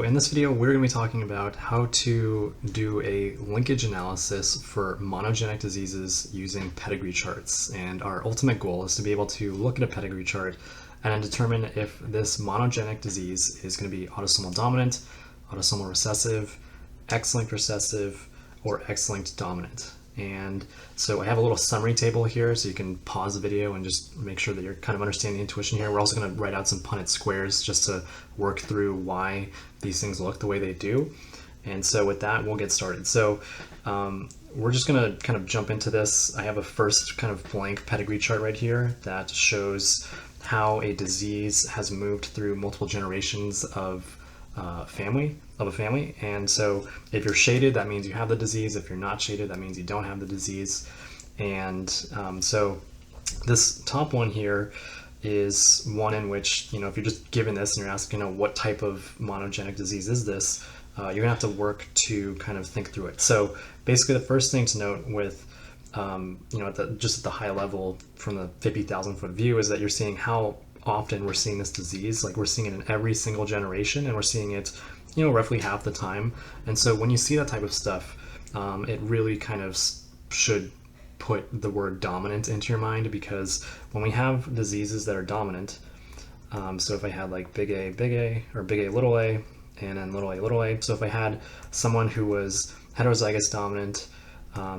In this video, we're going to be talking about how to do a linkage analysis for monogenic diseases using pedigree charts. And our ultimate goal is to be able to look at a pedigree chart and then determine if this monogenic disease is going to be autosomal dominant, autosomal recessive, X-linked recessive, or X-linked dominant. And so I have a little summary table here so you can pause the video and just make sure that you're kind of understanding the intuition here. We're also going to write out some Punnett squares just to work through why these things look the way they do. And so with that, we'll get started. So we're just going to kind of jump into this. I have a first kind of blank pedigree chart right here that shows how a disease has moved through multiple generations of a family. And so if you're shaded, that means you have the disease. If you're not shaded, that means you don't have the disease. And so this top one here is one in which, if you're just given this and you're asking, what type of monogenic disease is this, you're gonna have to work to kind of think through it. So basically the first thing to note with, just at the high level from the 50,000 foot view is that you're seeing how often we're seeing this disease. Like we're seeing it in every single generation, and we're seeing it roughly half the time. And so when you see that type of stuff, it really kind of should put the word dominant into your mind, because when we have diseases that are dominant, so if I had like big A, or big A, and then little a, so if I had someone who was heterozygous dominant,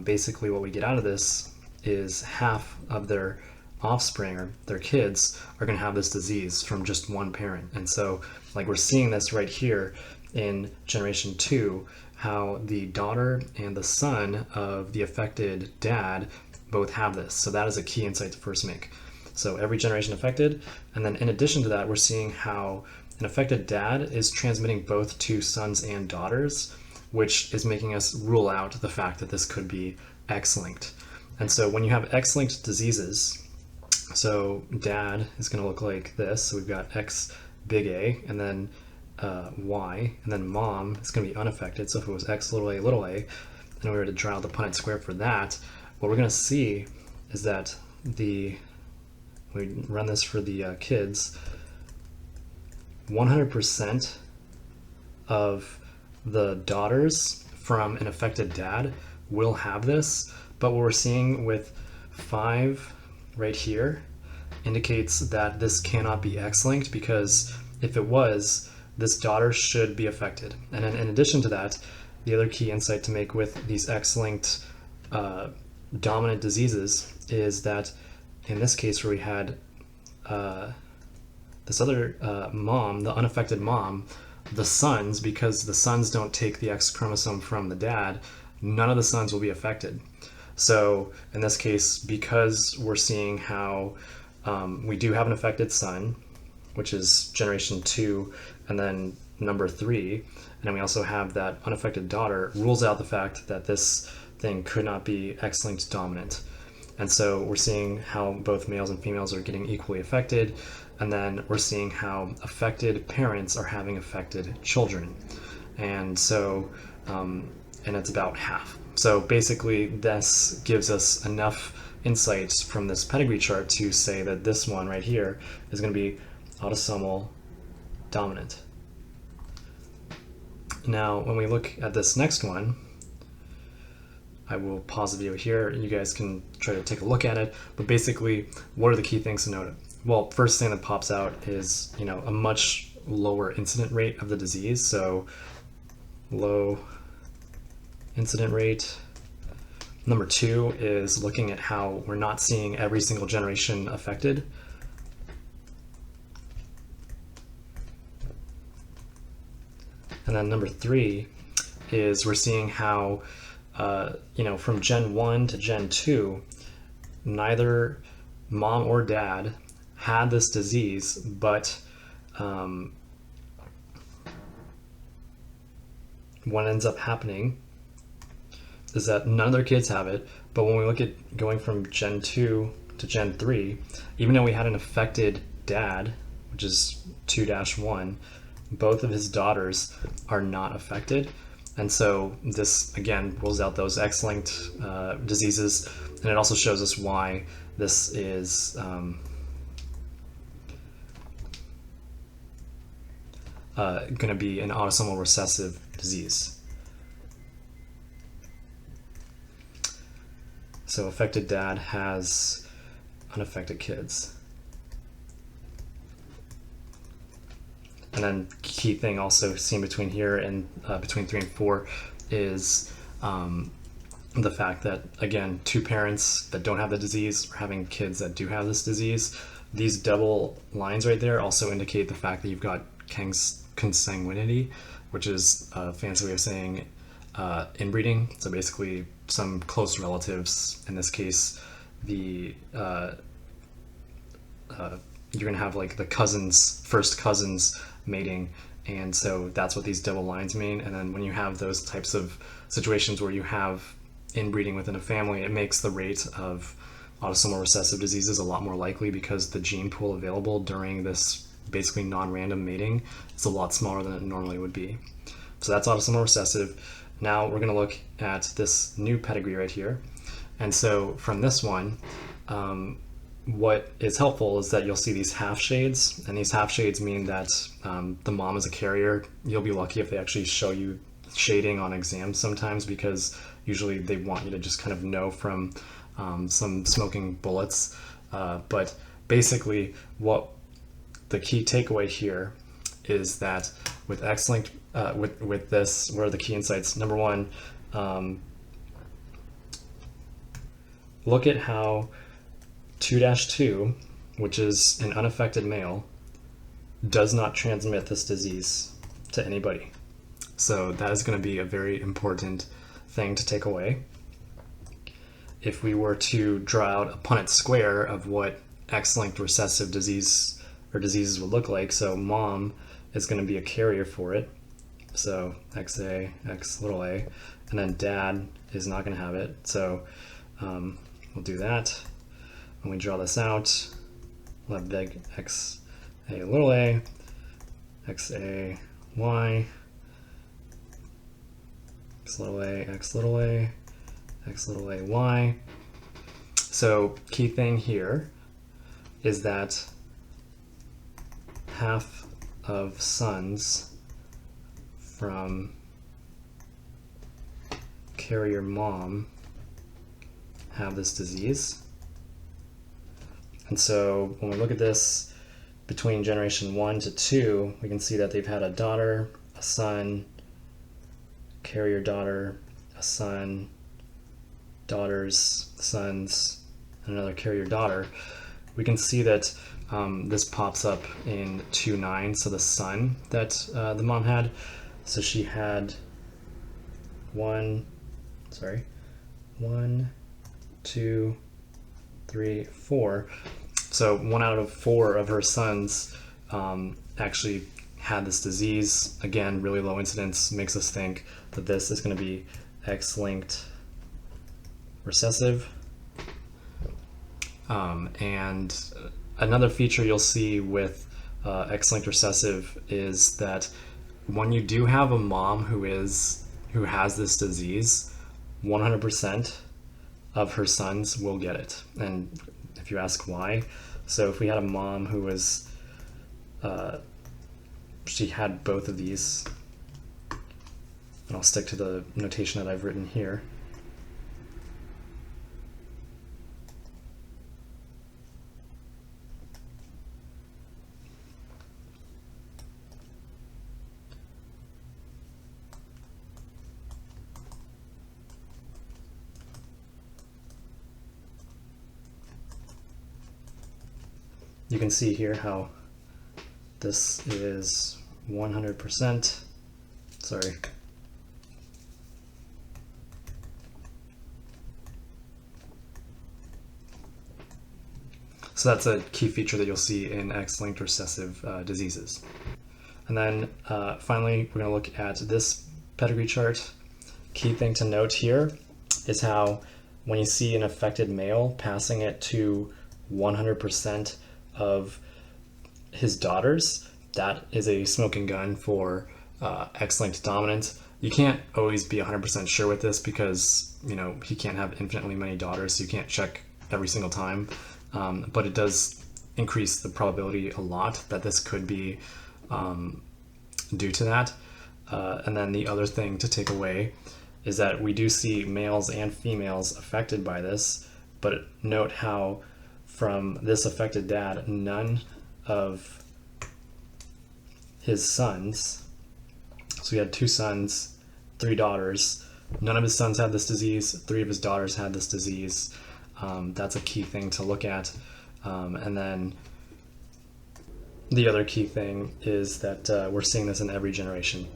basically what we get out of this is half of their offspring or their kids are going to have this disease from just one parent. And so like we're seeing this right here in generation 2, how the daughter and the son of the affected dad both have this. So that is a key insight to first make. So every generation affected, and then in addition to that, we're seeing how an affected dad is transmitting both to sons and daughters, which is making us rule out the fact that this could be X-linked. And so when you have X-linked diseases, so dad is going to look like this. So we've got X big A, and then Y, and then mom is going to be unaffected. So if it was X little a, and we were to draw the Punnett square for that, what we're going to see is that we run this for the kids, 100% of the daughters from an affected dad will have this. But what we're seeing with 5 right here indicates that this cannot be X-linked, because if it was, this daughter should be affected. And then in addition to that, the other key insight to make with these X-linked dominant diseases is that in this case where we had this other mom, the unaffected mom, the sons, because the sons don't take the X chromosome from the dad, none of the sons will be affected. So in this case, because we're seeing how we do have an affected son, which is generation 2, and then number 3, and then we also have that unaffected daughter, rules out the fact that this thing could not be X-linked dominant. And so we're seeing how both males and females are getting equally affected, and then we're seeing how affected parents are having affected children. And so, and it's about half. So basically this gives us enough insights from this pedigree chart to say that this one right here is going to be autosomal dominant. Now, when we look at this next one, I will pause the video here and you guys can try to take a look at it. But basically, what are the key things to note? Well, first thing that pops out is, a much lower incident rate of the disease. So low incident rate. Number 2 is looking at how we're not seeing every single generation affected. And then number 3 is we're seeing how, from Gen 1 to Gen 2, neither mom or dad had this disease, but what ends up happening is that none of their kids have it. But when we look at going from Gen 2 to Gen 3, even though we had an affected dad, which is 2-1, both of his daughters are not affected. And so this, again, rules out those X-linked diseases. And it also shows us why this is going to be an autosomal recessive disease. So affected dad has unaffected kids. And then key thing also seen between here and between 3 and 4 is the fact that, again, two parents that don't have the disease are having kids that do have this disease. These double lines right there also indicate the fact that you've got consanguinity, which is a fancy way of saying inbreeding. So basically some close relatives, in this case, you're gonna have like the first cousins mating, and so that's what these double lines mean. And then when you have those types of situations where you have inbreeding within a family, it makes the rate of autosomal recessive diseases a lot more likely, because the gene pool available during this basically non-random mating is a lot smaller than it normally would be. So that's autosomal recessive. Now we're going to look at this new pedigree right here. And so from this one, what is helpful is that you'll see these half shades, and these half shades mean that the mom is a carrier. You'll be lucky if they actually show you shading on exams sometimes, because usually they want you to just kind of know from some smoking bullets. But basically what the key takeaway here is that with X-linked, with this, what are the key insights? Number one, look at how 2-2, which is an unaffected male, does not transmit this disease to anybody. So that is going to be a very important thing to take away. If we were to draw out a Punnett square of what X-linked recessive disease or diseases would look like, so mom is going to be a carrier for it, so XA, X little a, and then dad is not going to have it. So we'll do that. When we draw this out, we'll have big X a little a, X a y, X little a, X little a, X little a y. So key thing here is that half of sons from carrier mom have this disease. And so when we look at this between generation 1 to 2, we can see that they've had a daughter, a son, carrier daughter, a son, daughters, sons, and another carrier daughter. We can see that this pops up in 2-9, so the son that the mom had. So she had 1, 2, 3, 4. So 1 out of 4 of her sons actually had this disease. Again, really low incidence, makes us think that this is going to be X-linked recessive. And another feature you'll see with X-linked recessive is that when you do have a mom who has this disease, 100% of her sons will get it. And if you ask why, so if we had a mom who was she had both of these, and I'll stick to the notation that I've written here. You can see here how this is 100%, sorry. So that's a key feature that you'll see in X-linked recessive diseases. And then finally, we're going to look at this pedigree chart. Key thing to note here is how when you see an affected male passing it to 100% of his daughters, that is a smoking gun for X-linked dominant. You can't always be 100% sure with this because, you know, he can't have infinitely many daughters, so you can't check every single time. But it does increase the probability a lot that this could be due to that. And then the other thing to take away is that we do see males and females affected by this, but note how from this affected dad, none of his sons, so he had 2 sons, 3 daughters, none of his sons had this disease, 3 of his daughters had this disease. That's a key thing to look at. And then the other key thing is that we're seeing this in every generation.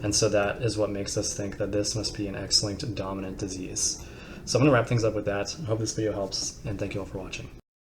And so that is what makes us think that this must be an X-linked dominant disease. So I'm going to wrap things up with that. I hope this video helps, and thank you all for watching.